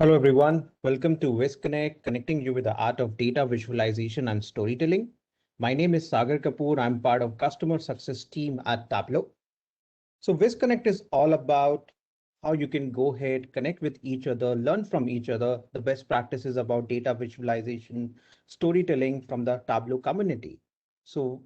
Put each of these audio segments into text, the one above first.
Hello, everyone. Welcome to VizConnect, connecting you with the art of data visualization and storytelling. My name is Sagar Kapoor. I'm part of customer success team at Tableau. So VizConnect is all about how you can go ahead, connect with each other, learn from each other, the best practices about data visualization, storytelling from the Tableau community. So,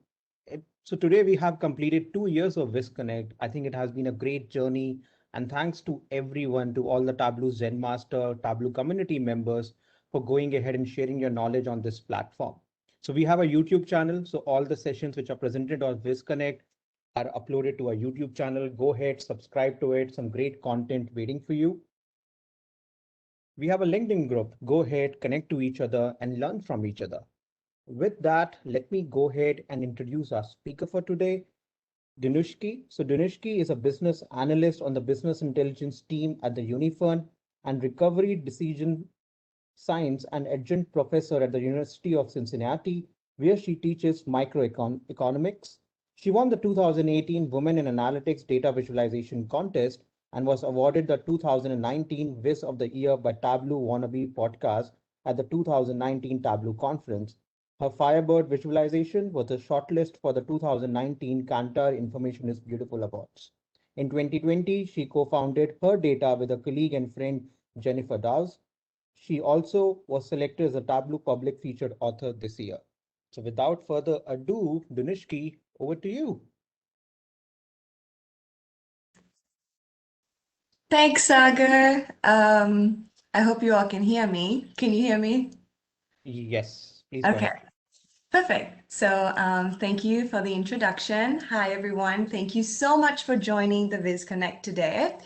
so today we have completed 2 years of VizConnect. I think it has been a great journey. And thanks to everyone, to all the Tableau Zen Master, Tableau community members for going ahead and sharing your knowledge on this platform. So we have a YouTube channel. So all the sessions which are presented on VizConnect are uploaded to our YouTube channel. Go ahead, subscribe to it. Some great content waiting for you. We have a LinkedIn group. Go ahead, connect to each other and learn from each other. With that, let me go ahead and introduce our speaker for today, Dinushki. So Dinushki is a business analyst on the business intelligence team at the Unifern and recovery decision science and adjunct professor at the University of Cincinnati, where she teaches microeconomics. She won the 2018 Women in Analytics Data Visualization Contest and was awarded the 2019 Viz of the Year by Tableau Wannabe podcast at the 2019 Tableau Conference. Her Firebird visualization was a shortlist for the 2019 Kantar Information is Beautiful Awards. In 2020, she co-founded Her Data with a colleague and friend Jennifer Dawes. She also was selected as a Tableau Public Featured Author this year. So without further ado, Dinushki, over to you. Thanks, Sagar. I hope you all can hear me. Can you hear me? Yes, please go Okay, ahead. perfect. So, thank you for the introduction. Hi, everyone. Thank you so much for joining the VizConnect today.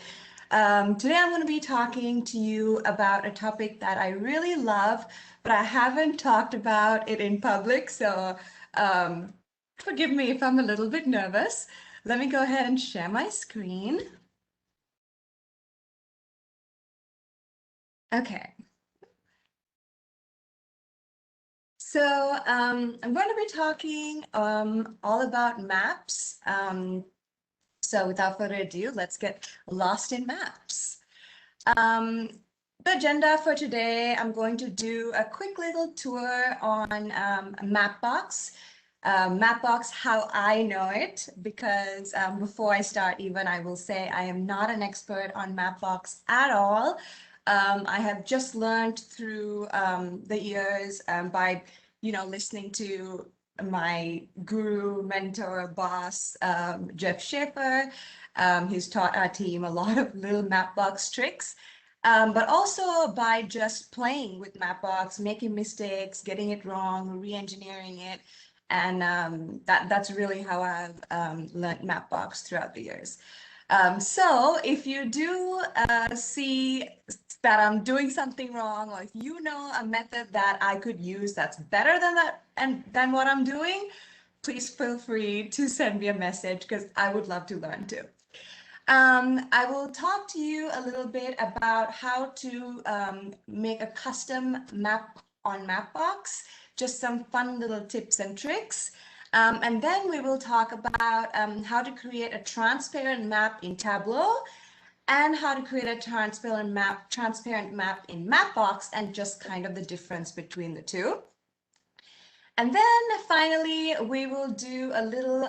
Today, I'm going to be talking to you about a topic that I really love, but I haven't talked about it in public. So, um, forgive me if I'm a little bit nervous. Let me go ahead and share my screen. Okay. So I'm going to be talking all about maps. So without further ado, let's get lost in maps. Um, the agenda for today, I'm going to do a quick little tour on Mapbox. Mapbox, how I know it, because before I start even, I will say I am not an expert on Mapbox at all. I have just learned through the years by, listening to my guru, mentor, boss, Jeff Schaefer. He's taught our team a lot of little Mapbox tricks. But also by just playing with Mapbox, making mistakes, getting it wrong, re-engineering it. And that's really how I've learned Mapbox throughout the years. So if you do see that I'm doing something wrong, or if you know a method that I could use that's better than that and than what I'm doing, please feel free to send me a message because I would love to learn too. I will talk to you a little bit about how to make a custom map on Mapbox, just some fun little tips and tricks. And then we will talk about how to create a transparent map in Tableau and how to create a transparent map in Mapbox and just kind of the difference between the two. And then finally, we will do a little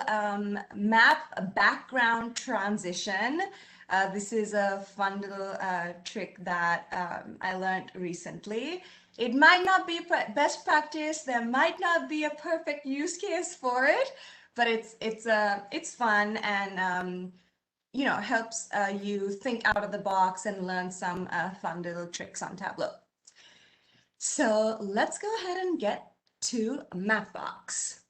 map background transition. This is a fun little trick that I learned recently. It might not be best practice. There might not be a perfect use case for it, but it's fun and helps you think out of the box and learn some fun little tricks on Tableau. So let's go ahead and get to Mapbox.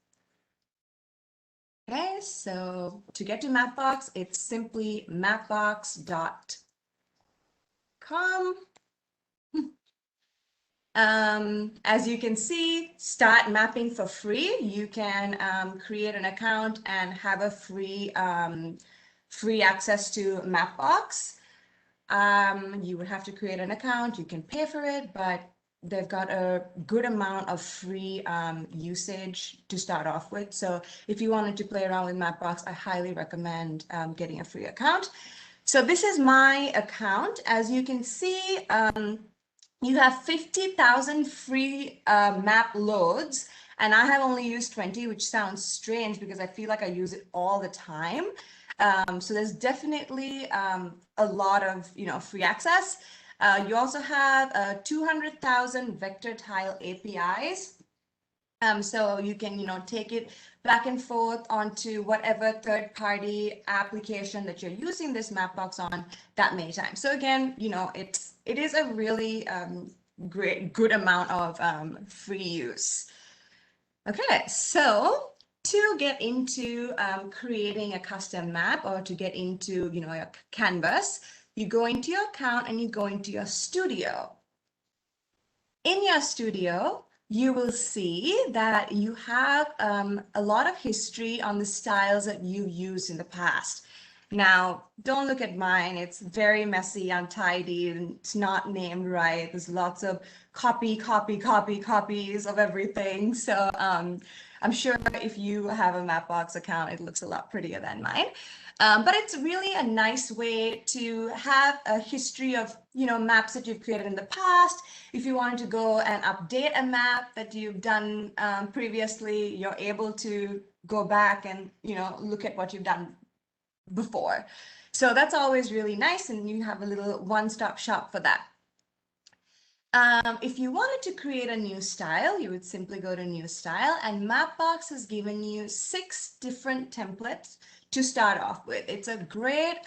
Okay, so to get to Mapbox, it's simply mapbox.com. As you can see, start mapping for free. You can create an account and have a free access to Mapbox. You would have to create an account. You can pay for it, but they've got a good amount of free usage to start off with. So if you wanted to play around with Mapbox, I highly recommend getting a free account. So this is my account. As you can see, You have 50,000 free map loads, and I have only used 20, which sounds strange because I feel like I use it all the time. So there's definitely a lot of free access. You also have 200,000 vector tile APIs. So you can, take it back and forth onto whatever third-party application that you're using this Mapbox on that many times. So again, it is a really good amount of free use. Okay, so to get into creating a custom map, or to get into your canvas, you go into your account and you go into your studio. In your studio, you will see that you have a lot of history on the styles that you've used in the past. Now, don't look at mine. It's very messy, untidy, and it's not named right. There's lots of copies of everything. So I'm sure if you have a Mapbox account, it looks a lot prettier than mine. But it's really a nice way to have a history of, maps that you've created in the past. If you wanted to go and update a map that you've done previously, you're able to go back and, look at what you've done before. So that's always really nice, and you have a little one-stop shop for that. If you wanted to create a new style, you would simply go to New Style, and Mapbox has given you 6 different templates to start off with. It's a great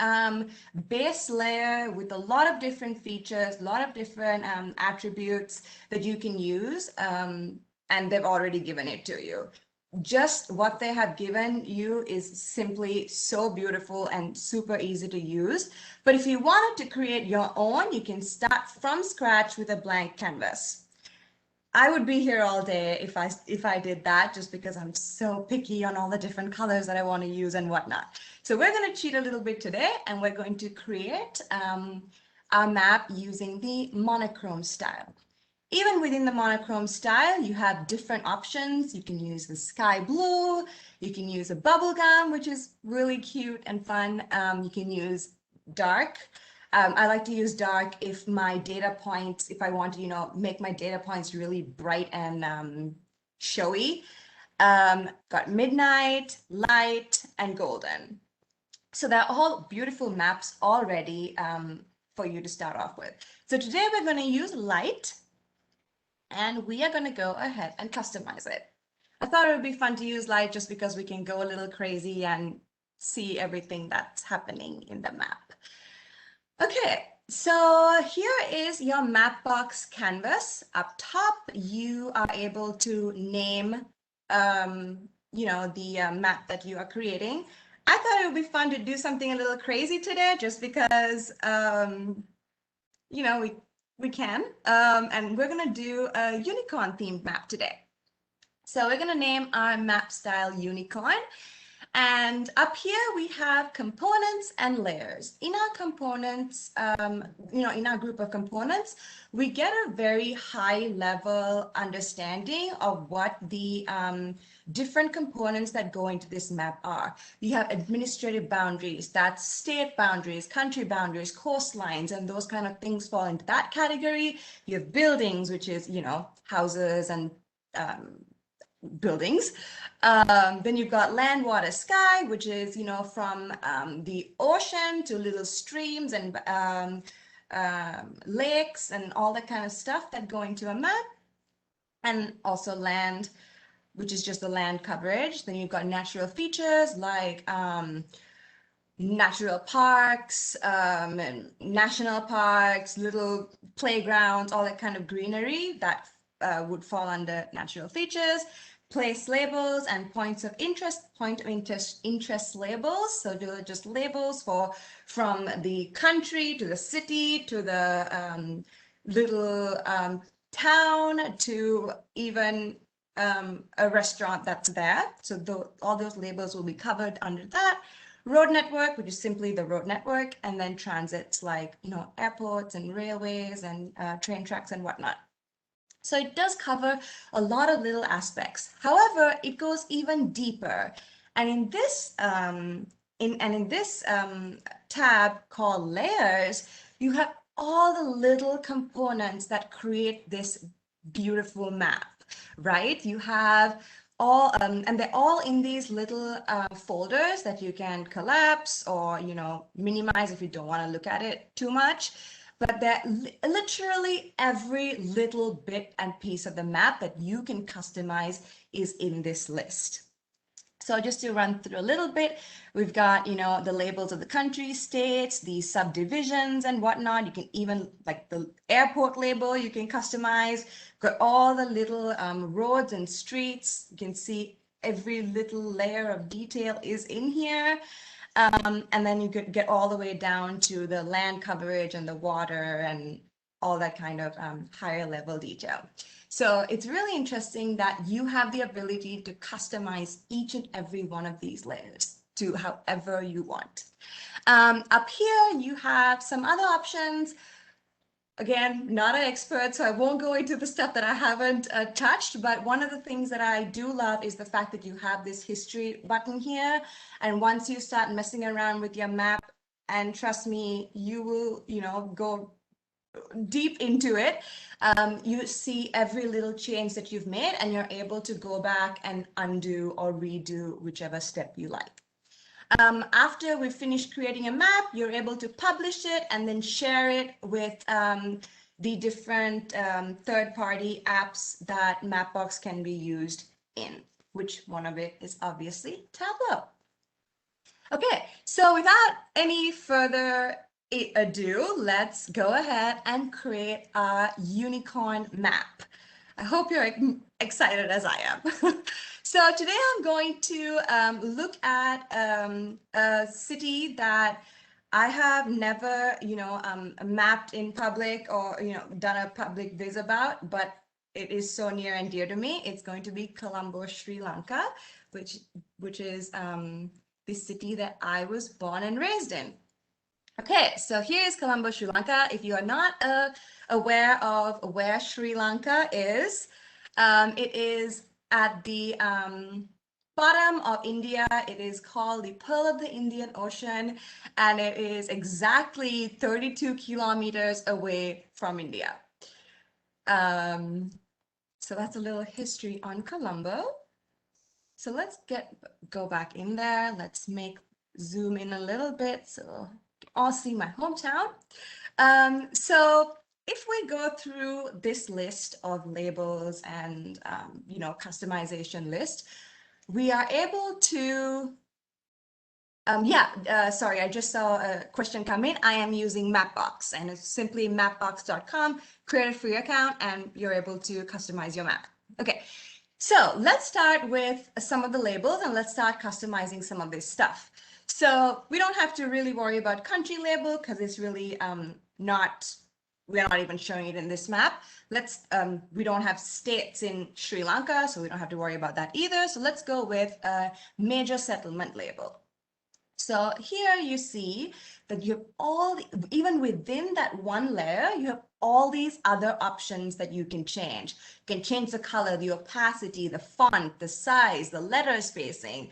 base layer with a lot of different features, a lot of different attributes that you can use, and they've already given it to you. Just what they have given you is simply so beautiful and super easy to use. But if you wanted to create your own, you can start from scratch with a blank canvas. I would be here all day if I did that, just because I'm so picky on all the different colors that I want to use and whatnot. So we're going to cheat a little bit today, and we're going to create our map using the monochrome style. Even within the monochrome style, you have different options. You can use the sky blue, you can use a bubblegum, which is really cute and fun. You can use dark. I like to use dark if my data points, if I want to, make my data points really bright and showy. Got midnight, light, and golden. So they're all beautiful maps already for you to start off with. So today we're going to use light, and we are going to go ahead and customize it. I thought it would be fun to use light just because we can go a little crazy and see everything that's happening in the map. Okay, so here is your Mapbox canvas. Up top, you are able to name, the map that you are creating. I thought it would be fun to do something a little crazy today, just because, we can. And we're going to do a unicorn themed map today. So we're going to name our map style unicorn. And up here we have components and layers. In our components, in our group of components, we get a very high level understanding of what the different components that go into this map are. You have administrative boundaries, that's state boundaries, country boundaries, coastlines, and those kind of things fall into that category. You have buildings, which is, houses and buildings. Then you've got land, water, sky, which is, from the ocean to little streams and lakes and all that kind of stuff that go into a map. And also land, which is just the land coverage. Then you've got natural features like natural parks, and national parks, little playgrounds, all that kind of greenery that would fall under natural features. Place labels and points of interest, interest labels. So they're just labels from the country to the city to the little town to even a restaurant that's there. So all those labels will be covered under that. Road network, which is simply the road network, and then transits like, airports and railways and train tracks and whatnot. So it does cover a lot of little aspects. However, it goes even deeper. And in this tab called layers, you have all the little components that create this beautiful map, right? You have all, and they're all in these little folders that you can collapse or, minimize if you don't want to look at it too much. But they're literally every little bit and piece of the map that you can customize is in this list. So just to run through a little bit, we've got, the labels of the country, states, the subdivisions and whatnot. You can even, like the airport label, you can customize. Got all the little roads and streets. You can see every little layer of detail is in here. And then you could get all the way down to the land coverage and the water and all that kind of higher level detail. So it's really interesting that you have the ability to customize each and every one of these layers to however you want. Up here, you have some other options. Again, not an expert, so I won't go into the stuff that I haven't touched, but one of the things that I do love is the fact that you have this history button here. And once you start messing around with your map, and trust me, you will, go deep into it, you see every little change that you've made and you're able to go back and undo or redo whichever step you like. After we've finished creating a map, you're able to publish it and then share it with the different third-party apps that Mapbox can be used in, which one of it is obviously Tableau. Okay, so without any further ado, let's go ahead and create a unicorn map. I hope you're excited as I am. So today I'm going to look at a city that I have never, mapped in public or, done a public viz about, but it is so near and dear to me. It's going to be Colombo, Sri Lanka, which is the city that I was born and raised in. Okay, so here is Colombo, Sri Lanka. If you are not aware of where Sri Lanka is, it is at the bottom of India. It is called the Pearl of the Indian Ocean, and it is exactly 32 kilometers away from India. So that's a little history on Colombo. So let's go back in there. Let's zoom in a little bit so you all see my hometown. So if we go through this list of labels and customization list, we are able to sorry, I just saw a question come in. I am using Mapbox, and it's simply mapbox.com. Create a free account and you're able to customize your map. Okay, so let's start with some of the labels and let's start customizing some of this stuff. So we don't have to really worry about country label because it's really we're not even showing it in this map. We don't have states in Sri Lanka, so we don't have to worry about that either. So let's go with a major settlement label. So here you see that you have even within that one layer, you have all these other options that you can change. You can change the color, the opacity, the font, the size, the letter spacing.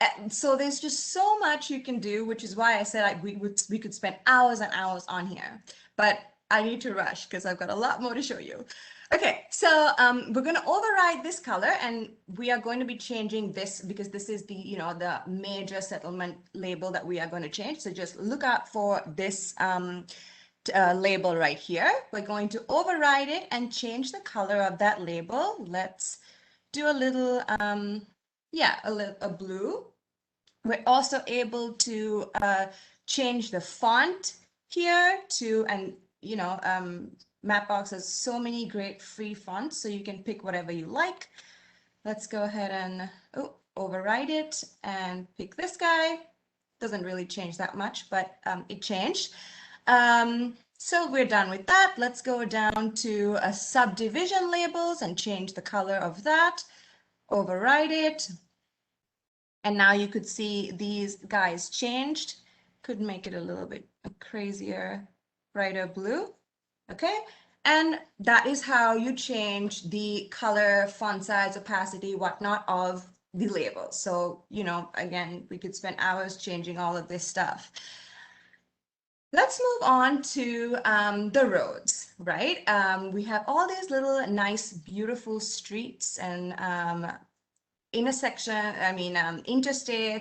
And so there's just so much you can do, which is why I said we could spend hours and hours on here. But I need to rush because I've got a lot more to show you. Okay, so we're going to override this color, and we are going to be changing this because this is the the major settlement label that we are going to change. So just look out for this label right here. We're going to override it and change the color of that label. Let's do a little a blue. We're also able to change the font here to, and Mapbox has so many great free fonts, so you can pick whatever you like. Let's go ahead and override it and pick this guy. Doesn't really change that much, but it changed. So we're done with that. Let's go down to subdivision labels and change the color of that. Override it. And now you could see these guys changed. Could make it a little bit crazier, brighter blue. Okay, and that is how you change the color, font size, opacity, whatnot of the label. So, again, we could spend hours changing all of this stuff. Let's move on to the roads, right? We have all these little nice, beautiful streets and interstates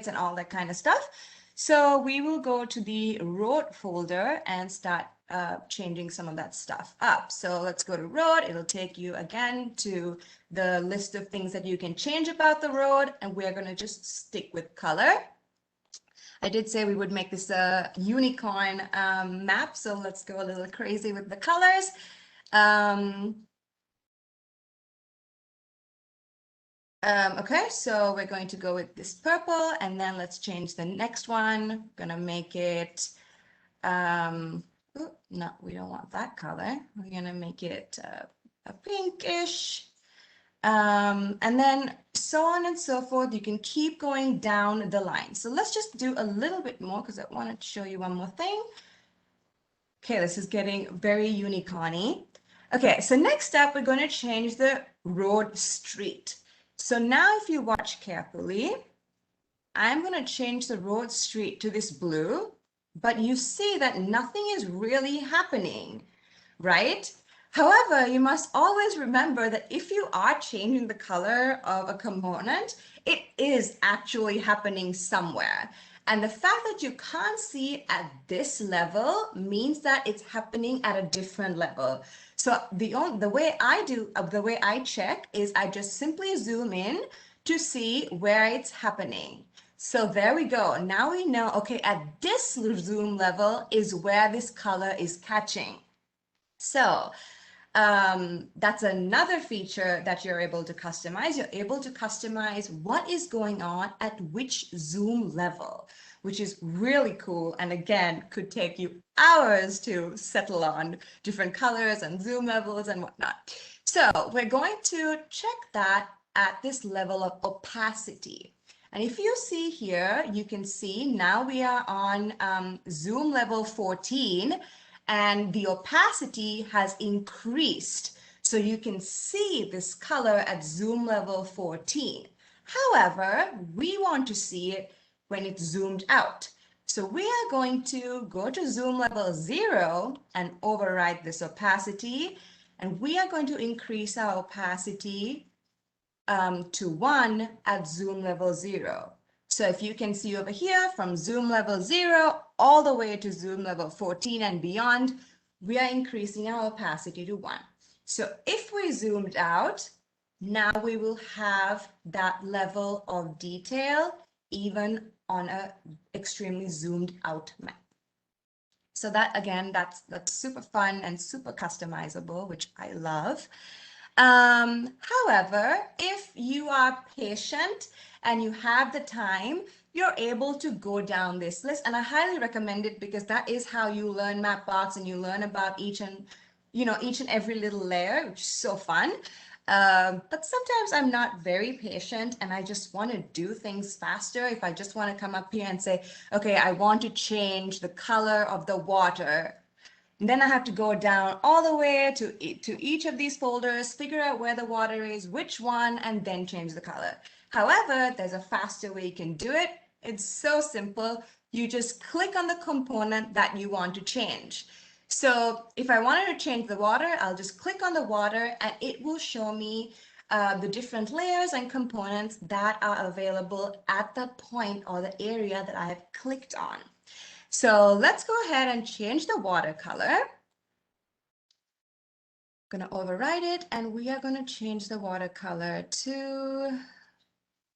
and all that kind of stuff. So we will go to the road folder and start changing some of that stuff up. So let's go to road. It'll take you again to the list of things that you can change about the road, and we're going to just stick with color. I did say we would make this a unicorn map, so let's go a little crazy with the colors. Okay, so we're going to go with this purple, and then let's change the next one. Gonna make it, no, we don't want that color. We're gonna make it a pinkish. And then so on and so forth. You can keep going down the line. So let's just do a little bit more because I wanted to show you one more thing. Okay, this is getting very unicorny. Okay, so next up, we're going to change the road street. So now if you watch carefully, I'm going to change the road street to this blue, but you see that nothing is really happening, right? However, you must always remember that if you are changing the color of a component, it is actually happening somewhere. And the fact that you can't see at this level means that it's happening at a different level. So the way I check is I just simply zoom in to see where it's happening. So there we go. Now we know, okay, at this zoom level is where this color is catching. So that's another feature that you're able to customize. You're able to customize what is going on at which zoom level, which is really cool. And again, could take you hours to settle on different colors and zoom levels and whatnot. So we're going to check that at this level of opacity. And if you see here, you can see now we are on zoom level 14. And the opacity has increased. So you can see this color at zoom level 14. However, we want to see it when it's zoomed out. So we are going to go to zoom level 0 and override this opacity. And we are going to increase our opacity to 1 at zoom level 0. So if you can see over here from zoom level 0 all the way to zoom level 14 and beyond, we are increasing our opacity to 1. So if we zoomed out, now we will have that level of detail even on an extremely zoomed out map. So that, again, that's super fun and super customizable, which I love. However, if you are patient and you have the time, you're able to go down this list, and I highly recommend it because that is how you learn Mapbox and you learn about each and every little layer, which is so fun. But sometimes I'm not very patient and I just want to do things faster. If I just want to come up here and say, okay, I want to change the color of the water. And then I have to go down all the way to each of these folders, figure out where the water is, which one, and then change the color. However, there's a faster way you can do it. It's so simple. You just click on the component that you want to change. So if I wanted to change the water, I'll just click on the water and it will show me the different layers and components that are available at the point or the area that I have clicked on. So let's go ahead and change the watercolor. I'm going to override it and we are going to change the watercolor to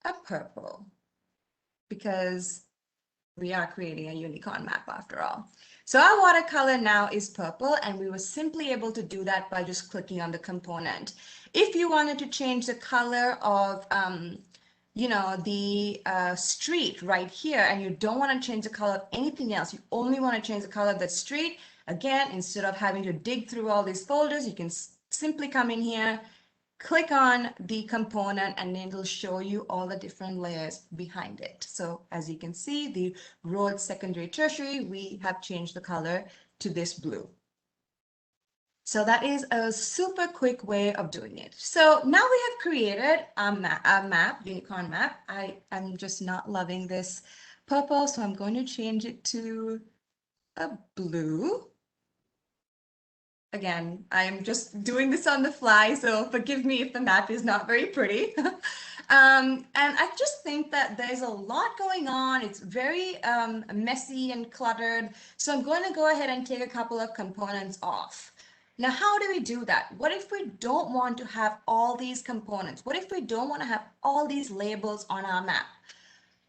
a purple because we are creating a unicorn map after all. So our watercolor now is purple and we were simply able to do that by just clicking on the component. If you wanted to change the color of the street right here, and you don't want to change the color of anything else, you only want to change the color of the street, again, instead of having to dig through all these folders, you can simply come in here, click on the component, and then it'll show you all the different layers behind it. So as you can see, the road, secondary, tertiary, we have changed the color to this blue. So that is a super quick way of doing it. So now we have created a map, unicorn map. I am just not loving this purple, so I'm going to change it to a blue. Again, I'm just doing this on the fly, so forgive me if the map is not very pretty. And I just think that there's a lot going on. It's very messy and cluttered. So I'm going to go ahead and take a couple of components off. Now, how do we do that? What if we don't want to have all these components? What if we don't want to have all these labels on our map?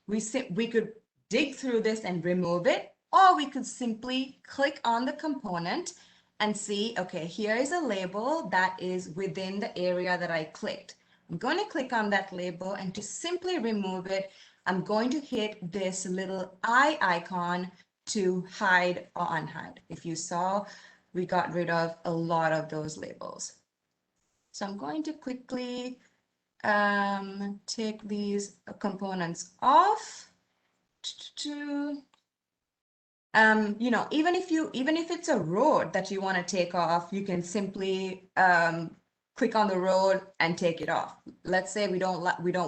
We could dig through this and remove it, or we could simply click on the component and see, okay, here is a label that is within the area that I clicked. I'm going to click on that label, and to simply remove it, I'm going to hit this little eye icon to hide or unhide. If you saw, we got rid of a lot of those labels. So I'm going to quickly take these components off. You know, even if it's a road that you want to take off, you can simply click on the road and take it off. Let's say we don't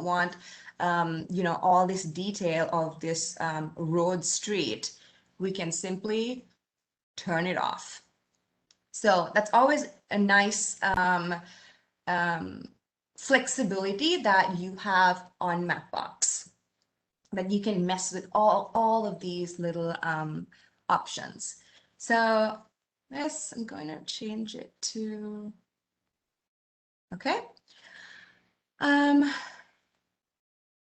want you know, all this detail of this road street. We can simply turn it off. So that's always a nice flexibility that you have on Mapbox, that you can mess with all of these little options. So this, I'm going to change it to, okay.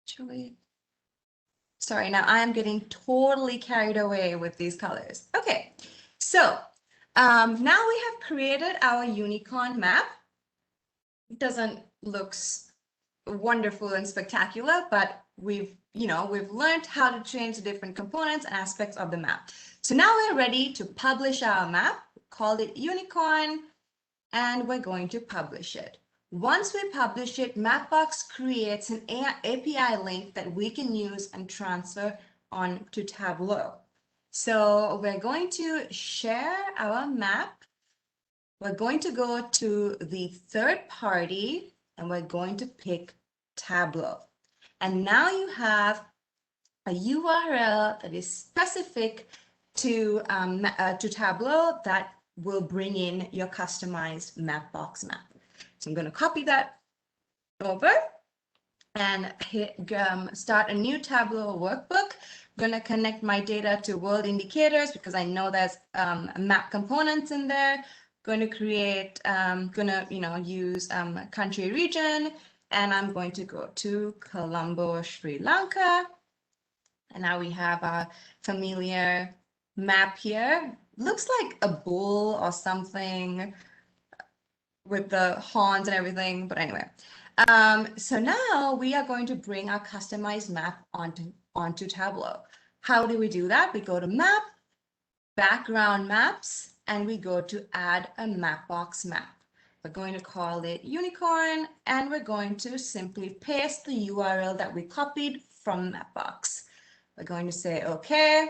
Actually, sorry, now I am getting totally carried away with these colors. Okay, so now we have created our unicorn map. It doesn't look wonderful and spectacular, but we've learned how to change the different components and aspects of the map. So now we're ready to publish our map. Call it unicorn, and we're going to publish it. Once we publish it, Mapbox creates an API link that we can use and transfer on to Tableau. So we're going to share our map. We're going to go to the third party, and we're going to pick Tableau. And now you have a URL that is specific to Tableau that will bring in your customized Mapbox map. So I'm going to copy that over and start a new Tableau workbook. I'm going to connect my data to world indicators because I know there's map components in there. Going to create, use country region, and I'm going to go to Colombo, Sri Lanka. And now we have a familiar map here. Looks like a bull or something with the horns and everything, but anyway. So now we are going to bring our customized map onto Tableau. How do we do that? We go to Map, Background Maps, and we go to Add a Mapbox map. We're going to call it Unicorn, and we're going to simply paste the URL that we copied from Mapbox. We're going to say okay,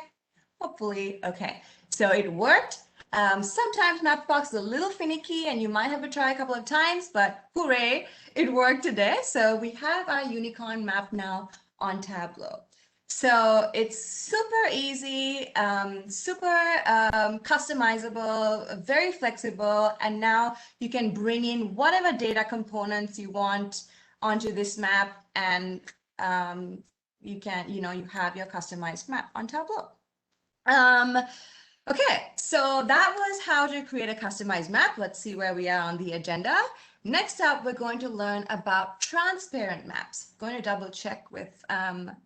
hopefully okay. So it worked. Sometimes Mapbox is a little finicky and you might have to try a couple of times, but hooray, it worked today. So we have our unicorn map now on Tableau. So it's super easy, super customizable, very flexible, and now you can bring in whatever data components you want onto this map, and you have your customized map on Tableau. Okay, so that was how to create a customized map. Let's see where we are on the agenda. Next up, we're going to learn about transparent maps. I'm going to double check with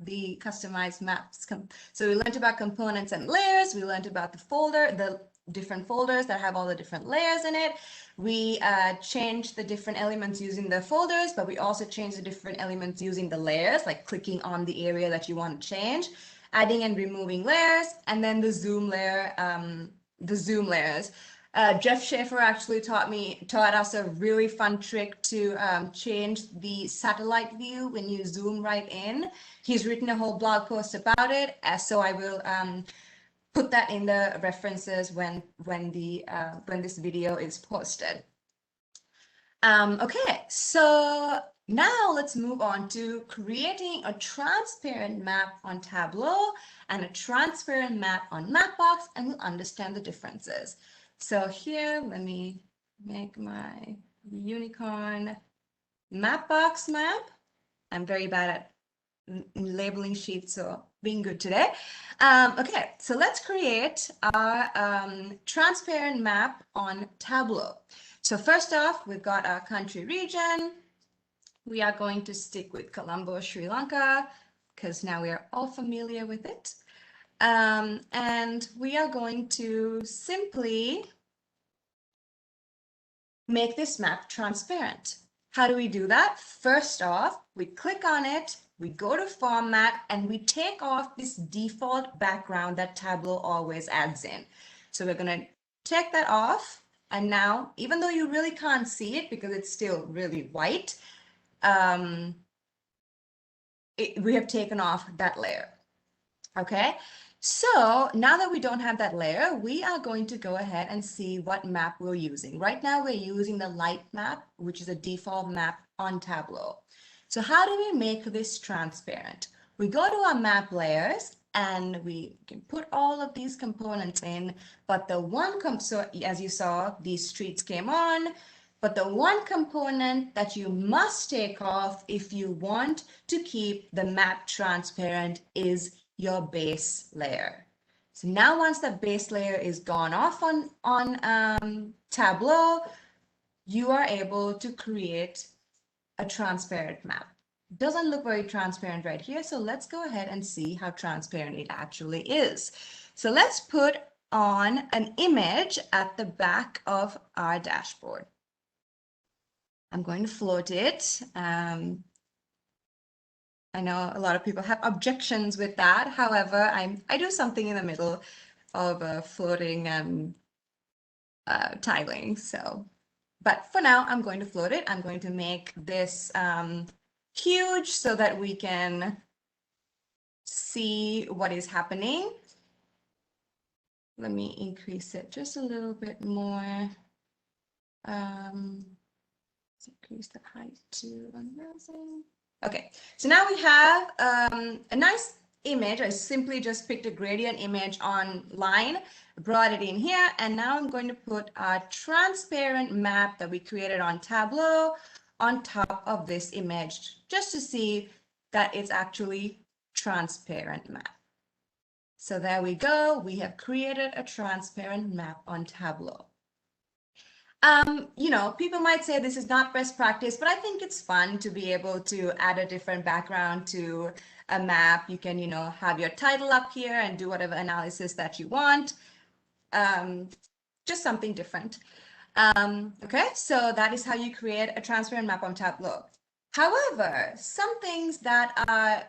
the customized maps. So we learned about components and layers. We learned about the different folders that have all the different layers in it. We changed the different elements using the folders, but we also changed the different elements using the layers, like clicking on the area that you want to change, adding and removing layers, and then the zoom layer, the zoom layers. Jeff Schaefer actually taught us a really fun trick to change the satellite view when you zoom right in. He's written a whole blog post about it, so I will put that in the references when this video is posted. Okay, so now let's move on to creating a transparent map on Tableau and a transparent map on Mapbox, and we'll understand the differences. So here, let me make my unicorn Mapbox map. I'm very bad at labeling sheets, so being good today. Okay, so let's create our transparent map on Tableau. So first off, we've got our country region. We are going to stick with Colombo, Sri Lanka, because now we are all familiar with it. And we are going to simply make this map transparent. How do we do that? First off, we click on it, we go to format, and we take off this default background that Tableau always adds in. So we're going to take that off. And now, even though you really can't see it because it's still really white, we have taken off that layer. Okay, so now that we don't have that layer, we are going to go ahead and see what map we're using. Right now, we're using the light map, which is a default map on Tableau. So how do we make this transparent? We go to our map layers and we can put all of these components in, but the one, so as you saw, these streets came on, but the one component that you must take off if you want to keep the map transparent is your base layer. So now once the base layer is gone off on Tableau, you are able to create a transparent map. Doesn't look very transparent right here, so let's go ahead and see how transparent it actually is. So let's put on an image at the back of our dashboard. I'm going to float it. I know a lot of people have objections with that. However, I do something in the middle of floating and tiling. So, but for now, I'm going to float it. I'm going to make this huge so that we can see what is happening. Let me increase it just a little bit more. Let's increase the height to 1000. Okay, so now we have a nice image. I simply just picked a gradient image online, brought it in here, and now I'm going to put our transparent map that we created on Tableau on top of this image, just to see that it's actually transparent map. So there we go. We have created a transparent map on Tableau. You know, people might say this is not best practice, but I think it's fun to be able to add a different background to a map. You can, you know, have your title up here and do whatever analysis that you want. Just something different. Okay, so that is how you create a transparent map on Tableau. However, some things that are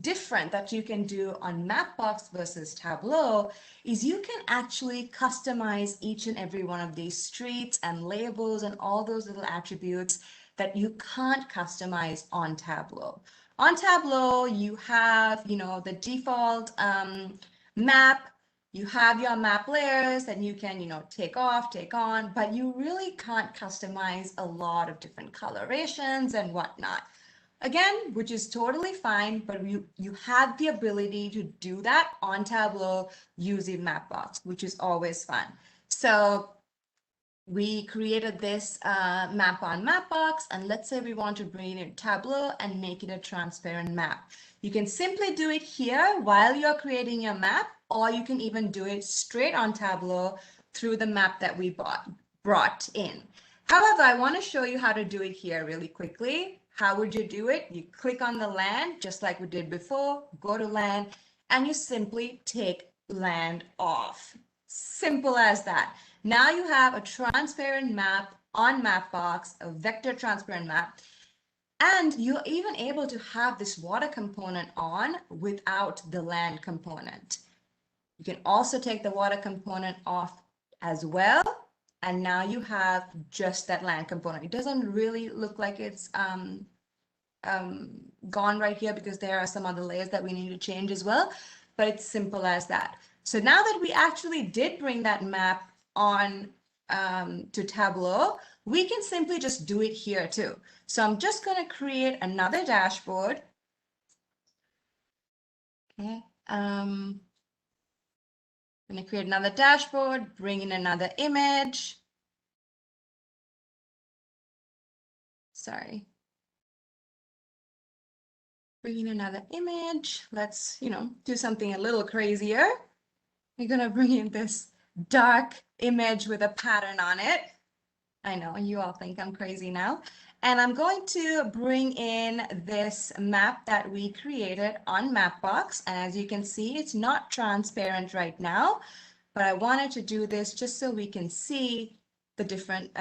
different that you can do on Mapbox versus Tableau is you can actually customize each and every one of these streets and labels and all those little attributes that you can't customize on Tableau. On Tableau, you have, you know, the default map. You have your map layers that you can, you know, take off, take on, but you really can't customize a lot of different colorations and whatnot. Again, which is totally fine, but you have the ability to do that on Tableau using Mapbox, which is always fun. So we created this map on Mapbox, and let's say we want to bring it in Tableau and make it a transparent map. You can simply do it here while you're creating your map, or you can even do it straight on Tableau through the map that we brought in. However, I want to show you how to do it here really quickly. How would you do it? You click on the land, just like we did before, go to land, and you simply take land off. Simple as that. Now you have a transparent map on Mapbox, a vector transparent map, and you're even able to have this water component on without the land component. You can also take the water component off as well. And now you have just that land component. It doesn't really look like it's gone right here because there are some other layers that we need to change as well, but it's simple as that. So now that we actually did bring that map on to Tableau, we can simply just do it here too. So I'm just going to create another dashboard. Okay. I'm going to create another dashboard, bring in another image. Sorry. Bring in another image. Let's, do something a little crazier. We're going to bring in this dark image with a pattern on it. I know you all think I'm crazy now. And I'm going to bring in this map that we created on Mapbox. And as you can see, it's not transparent right now, but I wanted to do this just so we can see the different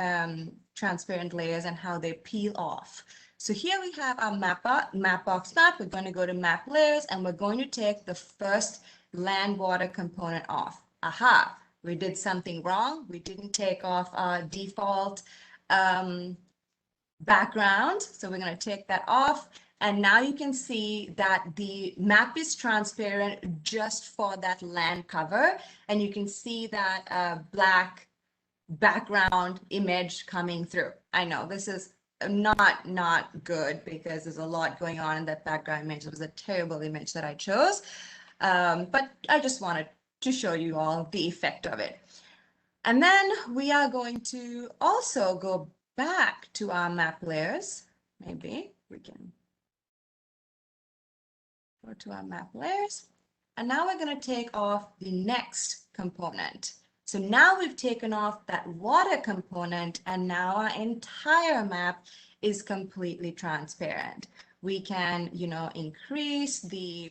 transparent layers and how they peel off. So here we have our Mapbox map. We're going to go to map layers and we're going to take the first land water component off. Aha, we did something wrong. We didn't take off our default background. So we're going to take that off. And now you can see that the map is transparent just for that land cover. And you can see that black background image coming through. I know this is not good because there's a lot going on in that background image. It was a terrible image that I chose. But I just wanted to show you all the effect of it. And then we are going to also go back to our map layers. Maybe we can go to our map layers. And now we're going to take off the next component. So now we've taken off that water component and now our entire map is completely transparent. We can, increase the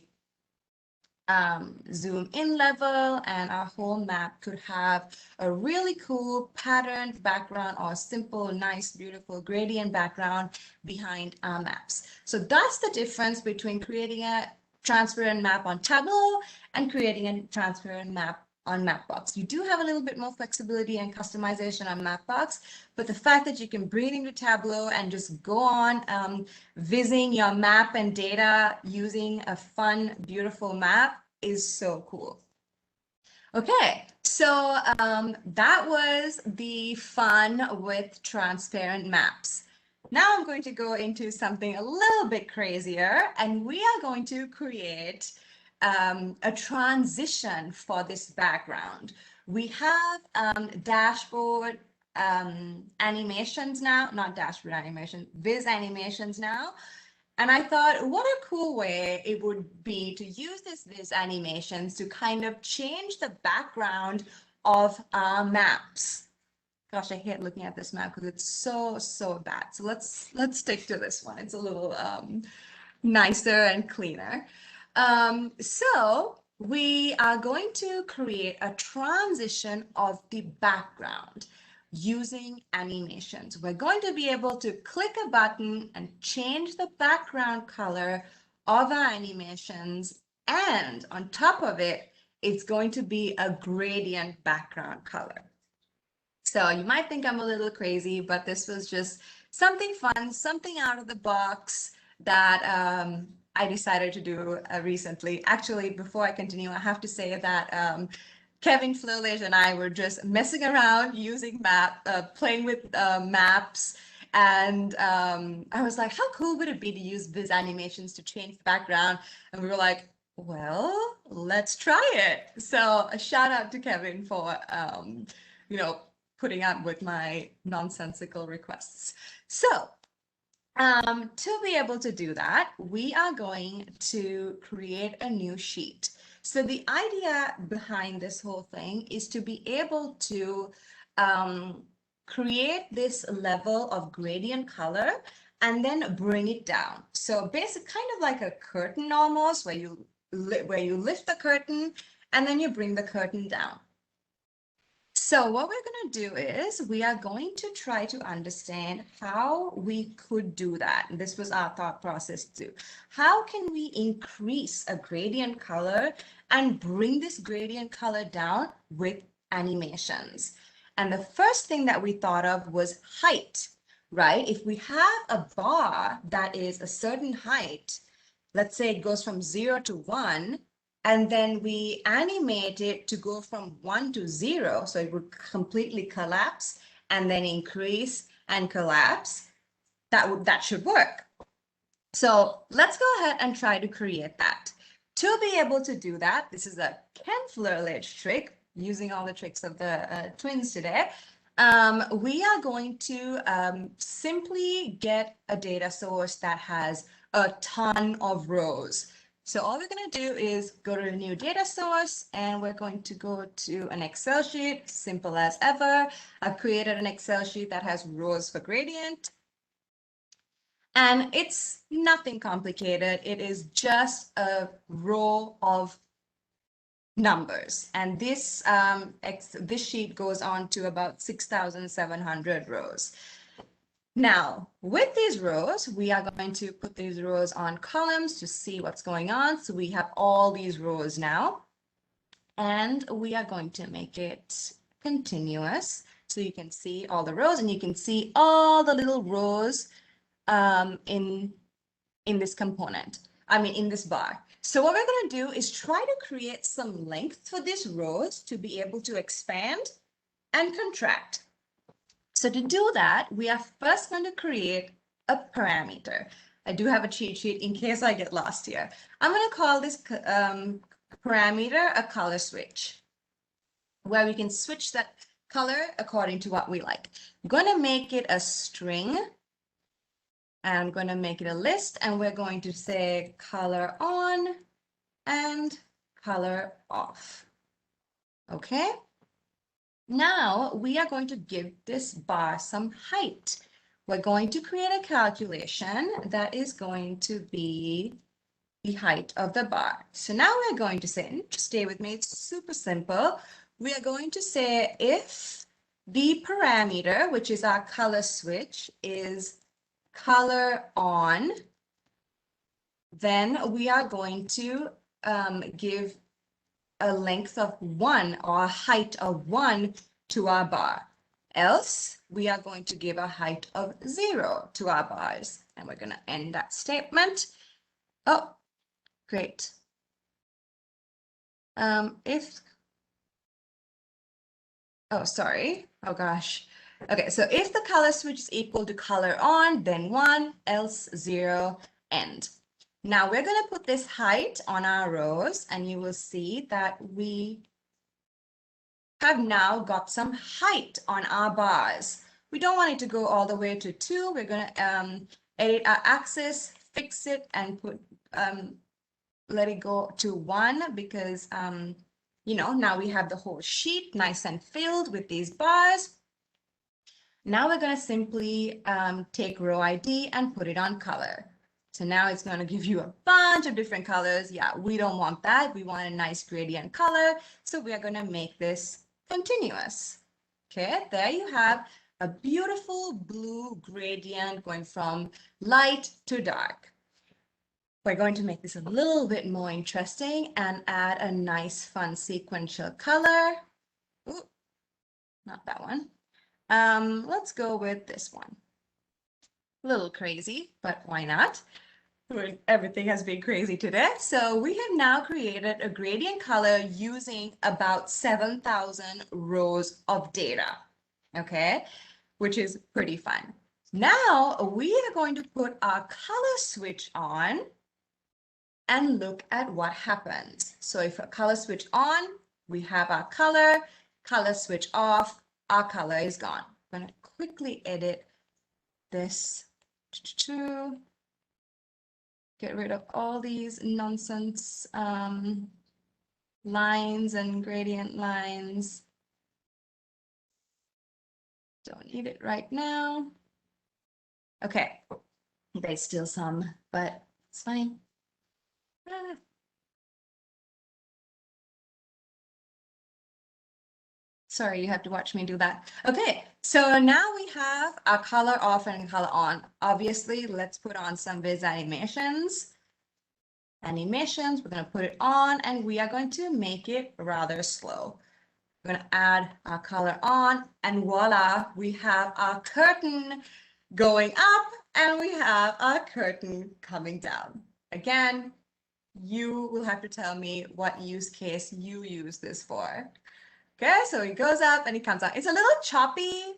zoom in level and our whole map could have a really cool patterned background or simple, nice, beautiful gradient background behind our maps. So that's the difference between creating a transparent map on Tableau and creating a transparent map on Mapbox. You do have a little bit more flexibility and customization on Mapbox, but the fact that you can bring it into Tableau and just go on vizzing your map and data using a fun, beautiful map is so cool. Okay, so that was the fun with transparent maps. Now I'm going to go into something a little bit crazier, and we are going to create a transition for this background. We have dashboard animations now, not dashboard animation, Viz animations now. And I thought, what a cool way it would be to use this Viz animations to kind of change the background of our maps. Gosh, I hate looking at this map because it's so bad. So let's stick to this one. It's a little nicer and cleaner. So we are going to create a transition of the background using animations. We're going to be able to click a button and change the background color of our animations. And on top of it, it's going to be a gradient background color. So you might think I'm a little crazy, but this was just something fun, something out of the box that I decided to do recently. Actually, before I continue, I have to say that Kevin Flowledge and I were just messing around using playing with maps. And I was like, how cool would it be to use Viz animations to change the background? And we were like, well, let's try it. So a shout out to Kevin for, putting up with my nonsensical requests. So to be able to do that, we are going to create a new sheet. So the idea behind this whole thing is to be able to create this level of gradient color and then bring it down. So basically kind of like a curtain almost, where you lift the curtain and then you bring the curtain down. So what we're going to do is we are going to try to understand how we could do that. And this was our thought process too. How can we increase a gradient color and bring this gradient color down with animations? And the first thing that we thought of was height, right? If we have a bar that is a certain height, let's say it goes from 0 to 1, and then we animate it to go from 1 to 0, so it would completely collapse and then increase and collapse, that should work. So let's go ahead and try to create that. To be able to do that, this is a Ken Flerledge trick, using all the tricks of the twins today. We are going to simply get a data source that has a ton of rows. So all we're going to do is go to a new data source, and we're going to go to an Excel sheet, simple as ever. I've created an Excel sheet that has rows for gradient. And it's nothing complicated. It is just a row of numbers. And this sheet goes on to about 6,700 rows. Now, with these rows, we are going to put these rows on columns to see what's going on. So we have all these rows now, and we are going to make it continuous. So you can see all the rows, and you can see all the little rows in this component, in this bar. So what we're going to do is try to create some length for these rows to be able to expand and contract. So to do that, we are first going to create a parameter. I do have a cheat sheet in case I get lost here. I'm going to call this parameter a color switch, where we can switch that color according to what we like. I'm going to make it a string. I'm going to make it a list, and we're going to say color on and color off. Okay. Now we are going to give this bar some height. We're going to create a calculation that is going to be the height of the bar. So now we're going to say, stay with me, it's super simple. We are going to say if the parameter, which is our color switch, is color on, then we are going to give a length of 1 or a height of 1 to our bar. Else, we are going to give a height of 0 to our bars. And we're going to end that statement. Oh, great. Oh, sorry. Oh, gosh. Okay, so if the color switch is equal to color on, then 1, else 0, end. Now we're going to put this height on our rows, and you will see that we have now got some height on our bars. We don't want it to go all the way to 2. We're going to edit our axis, fix it, and put let it go to 1 because now we have the whole sheet nice and filled with these bars. Now we're going to simply take row ID and put it on color. So now it's going to give you a bunch of different colors. Yeah, we don't want that. We want a nice gradient color. So we are going to make this continuous. Okay, there you have a beautiful blue gradient going from light to dark. We're going to make this a little bit more interesting and add a nice fun sequential color. Ooh, not that one. Let's go with this one. A little crazy, but why not? Everything has been crazy today. So we have now created a gradient color using about 7,000 rows of data, okay, which is pretty fun. Now we are going to put our color switch on and look at what happens. So if a color switch on, we have our color switch off, our color is gone. I'm going to quickly edit this to get rid of all these nonsense lines and gradient lines. Don't need it right now. Okay, there's still some, but it's fine. Sorry, you have to watch me do that. Okay, so now we have our color off and color on. Obviously, let's put on some Viz animations. We're going to put it on, and we are going to make it rather slow. We're going to add our color on, and voila, we have our curtain going up, and we have our curtain coming down. Again, you will have to tell me what use case you use this for. Okay, so it goes up and it comes out. It's a little choppy,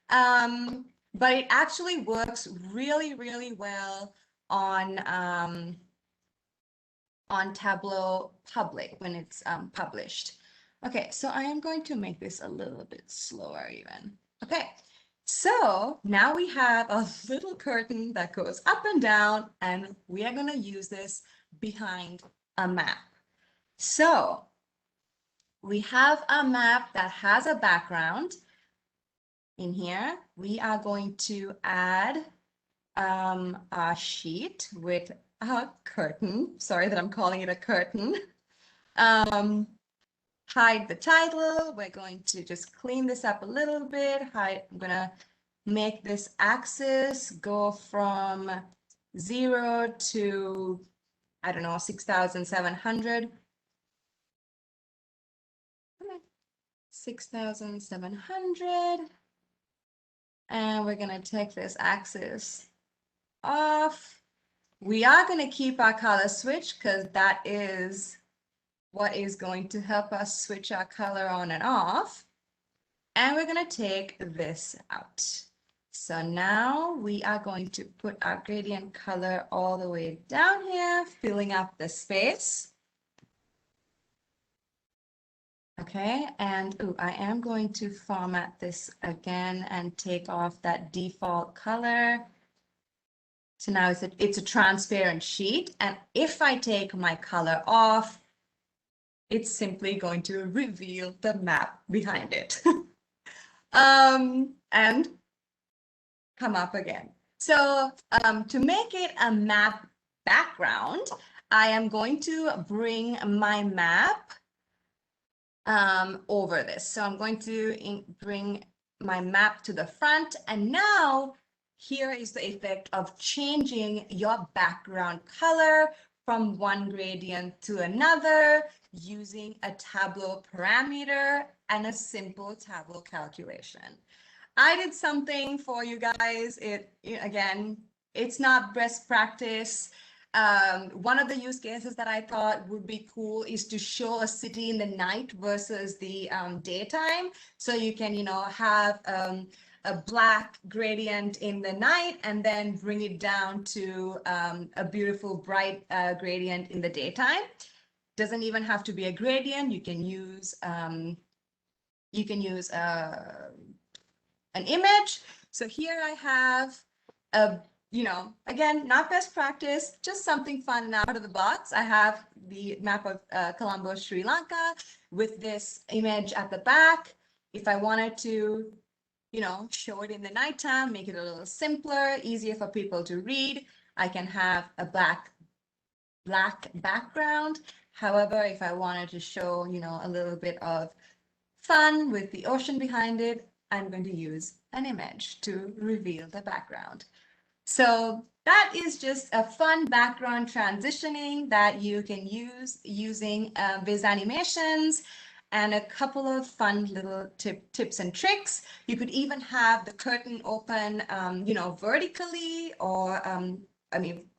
but it actually works really, really well on Tableau Public when it's published. Okay, so I am going to make this a little bit slower even. Okay, so now we have a little curtain that goes up and down, and we are going to use this behind a map. So we have a map that has a background. In here, we are going to add a sheet with a curtain. Sorry that I'm calling it a curtain. Hide the title. We're going to just clean this up a little bit. I'm gonna make this axis go from 0 to, I don't know, 6,700. 6,700. And we're gonna take this axis off. We are gonna keep our color switch because that is what is going to help us switch our color on and off. And we're gonna take this out. So now we are going to put our gradient color all the way down here, filling up the space. Okay, and I am going to format this again and take off that default color. So now it's a transparent sheet, and if I take my color off, it's simply going to reveal the map behind it. And come up again. So to make it a map background, I am going to bring my map over this. So I'm going to bring my map to the front, and now here is the effect of changing your background color from one gradient to another using a Tableau parameter and a simple Tableau calculation. I did something for you guys. Again, it's not best practice. One of the use cases that I thought would be cool is to show a city in the night versus the daytime. So you can, have a black gradient in the night and then bring it down to a beautiful bright gradient in the daytime. Doesn't even have to be a gradient. You can use an image. So here I have a, again, not best practice, just something fun and out of the box. I have the map of Colombo, Sri Lanka with this image at the back. If I wanted to, show it in the nighttime, make it a little simpler, easier for people to read, I can have a black background. However, if I wanted to show, a little bit of fun with the ocean behind it, I'm going to use an image to reveal the background. So that is just a fun background transitioning that you can use using Viz animations and a couple of fun little tips and tricks. You could even have the curtain open, vertically or,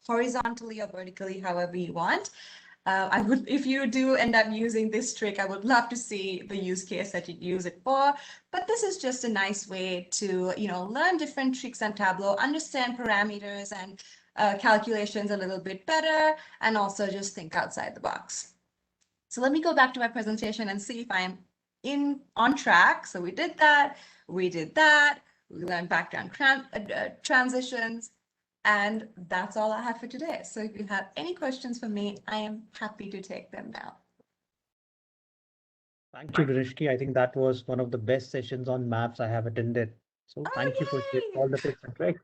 horizontally or vertically, however you want. If you do end up using this trick, I would love to see the use case that you use it for. But this is just a nice way to, learn different tricks on Tableau, understand parameters and calculations a little bit better, and also just think outside the box. So let me go back to my presentation and see if I'm on track. So we did that, we learned background transitions. And that's all I have for today. So if you have any questions for me, I am happy to take them now. Thank you, Dinushki. I think that was one of the best sessions on maps I have attended. So thank you for sharing all the tips and tricks.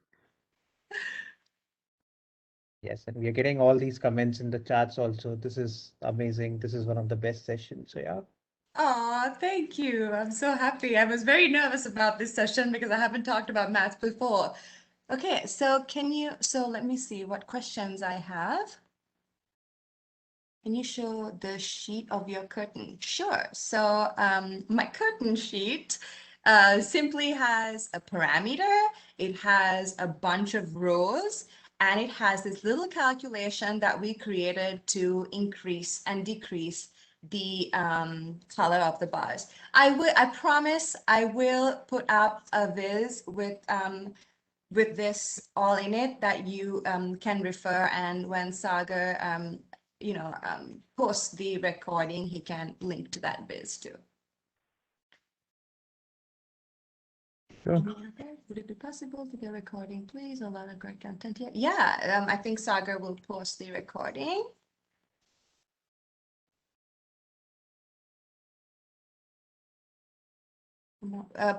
Yes, and we are getting all these comments in the chats also. This is amazing. This is one of the best sessions. So yeah. Oh, thank you. I'm so happy. I was very nervous about this session because I haven't talked about maths before. Okay, so let me see what questions I have. Can you show the sheet of your curtain? Sure. So my curtain sheet simply has a parameter. It has a bunch of rows, and it has this little calculation that we created to increase and decrease the color of the bars. I promise I will put up a Viz with this all in it that you can refer, and when Sagar posts the recording, he can link to that Viz too. Sure. Would it be possible to get a recording, please? Allow the correct content here. Yeah, I think Sagar will post the recording.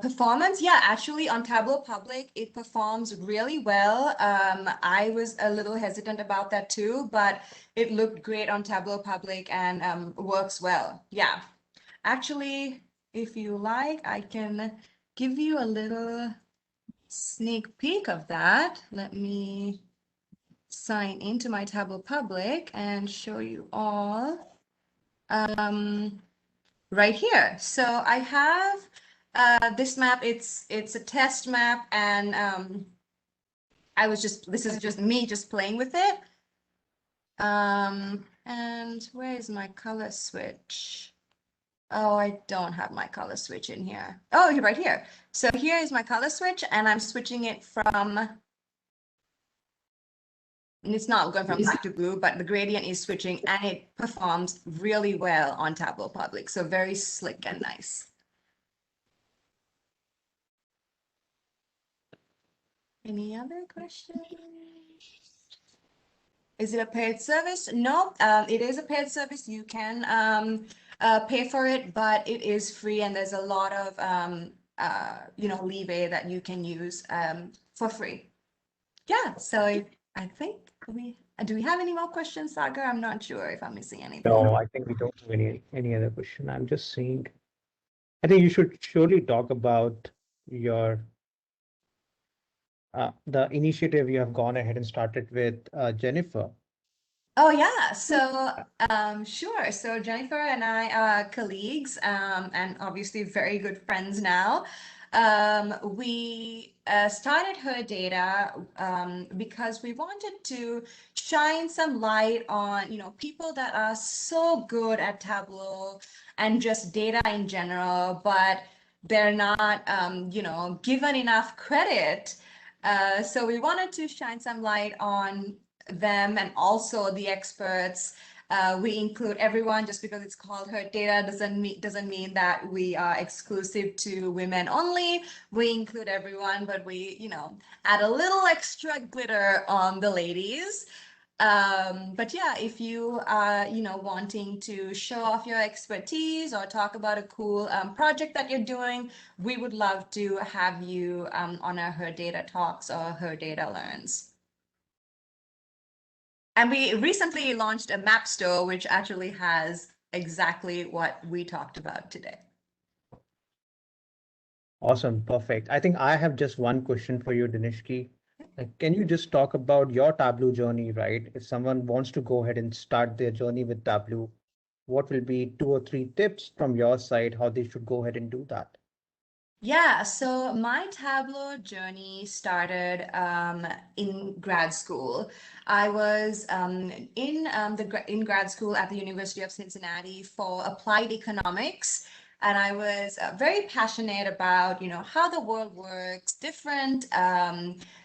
Performance, yeah, actually on Tableau Public, it performs really well. I was a little hesitant about that too, but it looked great on Tableau Public and works well. Yeah, actually, if you like, I can give you a little sneak peek of that. Let me sign into my Tableau Public and show you all right here. So I have this map. It's a test map, and this is just me just playing with it. And where is my color switch? Oh, I don't have my color switch in here. Oh, you're right here. So here is my color switch, and I'm switching it from, and it's not going from black to blue, but the gradient is switching, and it performs really well on Tableau Public. So very slick and nice. Any other questions? Is it a paid service? No, it is a paid service. You can pay for it, but it is free, and there's a lot of leeway that you can use for free. Yeah, so I think do we have any more questions, Sagar? I'm not sure if I'm missing anything. No, I think we don't have any other question. I'm just saying, I think you should surely talk about your the initiative you have gone ahead and started with Jennifer. Oh yeah, so sure. So Jennifer and I are colleagues and obviously very good friends now. We started Her Data because we wanted to shine some light on, people that are so good at Tableau and just data in general, but they're not, given enough credit. So we wanted to shine some light on them and also the experts. We include everyone. Just because it's called Her Data doesn't mean that we are exclusive to women only. We include everyone, but we add a little extra glitter on the ladies. But yeah, if you are wanting to show off your expertise or talk about a cool project that you're doing, we would love to have you on our Her Data Talks or Her Data Learns. And we recently launched a map store, which actually has exactly what we talked about today. Awesome, perfect. I think I have just one question for you, Dinushki. Can you just talk about your Tableau journey, right? If someone wants to go ahead and start their journey with Tableau, what will be 2 or 3 tips from your side how they should go ahead and do that? Yeah, so my Tableau journey started in grad school. I was in grad school at the University of Cincinnati for applied economics, and I was very passionate about how the world works, different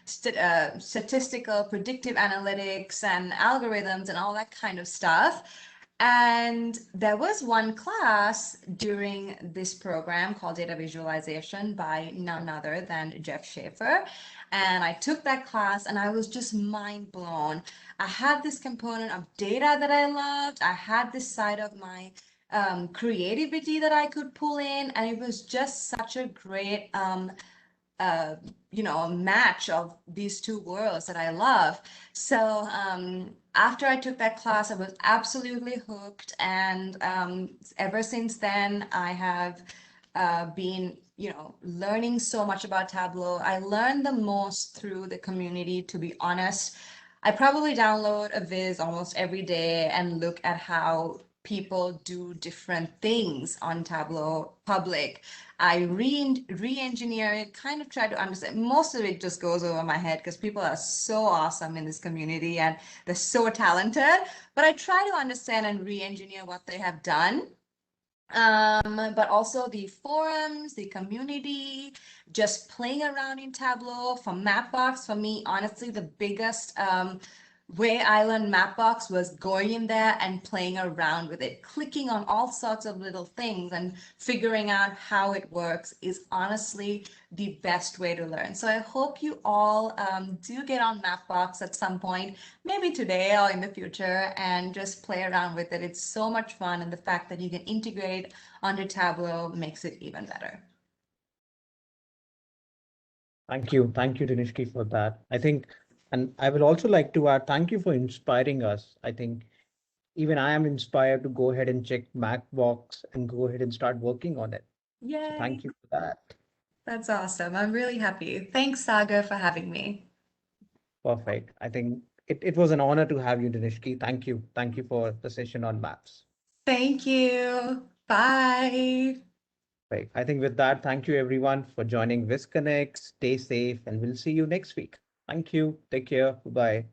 statistical predictive analytics and algorithms and all that kind of stuff. And there was one class during this program called Data Visualization by none other than Jeff Schaefer. And I took that class and I was just mind blown. I had this component of data that I loved. I had this side of my creativity that I could pull in. And it was just such a great match of these two worlds that I love. So after I took that class, I was absolutely hooked, and ever since then, I have been, learning so much about Tableau. I learned the most through the community, to be honest. I probably download a Viz almost every day and look at how people do different things on Tableau Public. I re-engineer it, kind of try to understand. Most of it just goes over my head because people are so awesome in this community and they're so talented. But I try to understand and re-engineer what they have done. But also the forums, the community, just playing around in Tableau. For Mapbox, for me, honestly, the biggest way I learned Mapbox was going in there and playing around with it, clicking on all sorts of little things and figuring out how it works is honestly the best way to learn. So I hope you all do get on Mapbox at some point, maybe today or in the future, and just play around with it. It's so much fun, and the fact that you can integrate onto Tableau makes it even better. Thank you. Thank you, Dinushki, for that. I think, and I will also like to add, thank you for inspiring us. I think even I am inspired to go ahead and check Macbox and go ahead and start working on it. So Yay! thank you for that. That's awesome. I'm really happy. Thanks, Saga, for having me. Perfect. I think it was an honor to have you, Dinushki. Thank you. Thank you for the session on maps. Thank you. Bye. Right. I think with that, thank you everyone for joining VizConnect. Stay safe and we'll see you next week. Thank you. Take care. Bye.